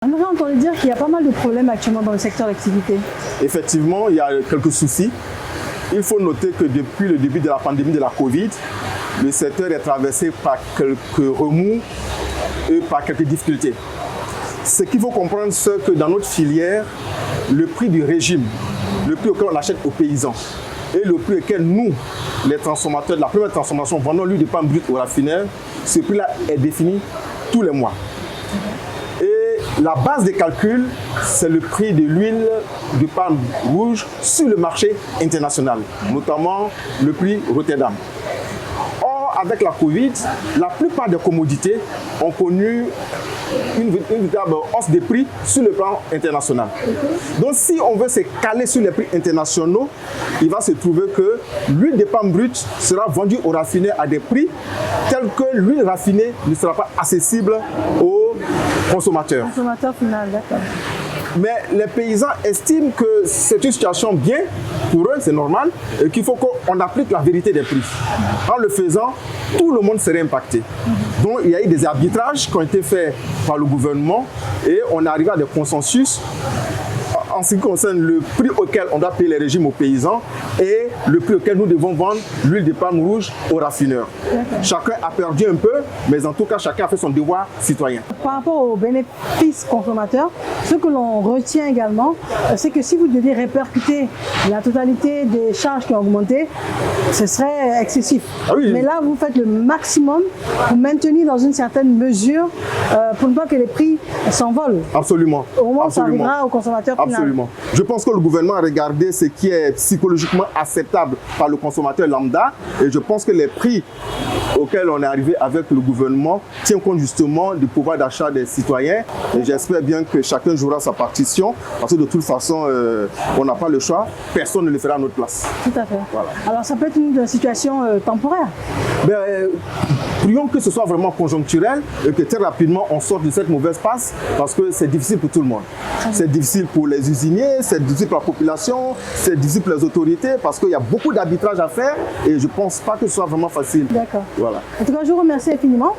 On aurait entendu dire qu'il y a pas mal de problèmes actuellement dans le secteur d'activité. Effectivement, il y a quelques soucis. Il faut noter que depuis le début de la pandémie de la Covid, le secteur est traversé par quelques remous et par quelques difficultés. Ce qu'il faut comprendre, c'est que dans notre filière, le prix du régime, le prix auquel on achète aux paysans et le prix auquel nous, les transformateurs de la première transformation, vendons l'huile de palme brute au raffineur, ce prix-là est défini tous les mois. Et la base des calculs, c'est le prix de l'huile de palme rouge sur le marché international, notamment le prix Rotterdam. Or, avec la Covid, la plupart des commodités ont connu une véritable hausse des prix sur le plan international. Donc si on veut se caler sur les prix internationaux, il va se trouver que l'huile de palme brute sera vendue aux raffineurs à des prix tels que l'huile raffinée ne sera pas accessible aux consommateurs. Consommateur final, d'accord. Mais les paysans estiment que c'est une situation bien pour eux, c'est normal, et qu'il faut qu'on applique la vérité des prix. En le faisant, tout le monde serait impacté. Donc il y a eu des arbitrages qui ont été faits par le gouvernement et on est arrivé à des consensus en ce qui concerne le prix auquel on doit payer les régimes aux paysans et le prix auquel nous devons vendre l'huile de palme rouge aux raffineurs. Chacun a perdu un peu, mais en tout cas, chacun a fait son devoir citoyen. Par rapport aux bénéfices consommateurs, ce que l'on retient également, c'est que si vous deviez répercuter la totalité des charges qui ont augmenté, ce serait excessif. Ah oui. Mais là, vous faites le maximum pour maintenir dans une certaine mesure pour ne pas que les prix s'envolent. Absolument. Au moment où ça Absolument. arrivera au consommateur final. Absolument. Je pense que le gouvernement a regardé ce qui est psychologiquement acceptable par le consommateur lambda et je pense que les prix auxquels on est arrivé avec le gouvernement tiennent compte justement du pouvoir d'achat des citoyens et j'espère bien que chacun jouera sa partition parce que de toute façon on n'a pas le choix, personne ne le fera à notre place. Tout à fait. Voilà. Alors ça peut être une situation temporaire. Prions que ce soit vraiment conjoncturel et que très rapidement on sorte de cette mauvaise passe parce que c'est difficile pour tout le monde. C'est difficile pour les usiniers, c'est difficile pour la population, c'est difficile pour les autorités parce qu'il y a beaucoup d'arbitrage à faire et je ne pense pas que ce soit vraiment facile. D'accord. Voilà. En tout cas, je vous remercie infiniment.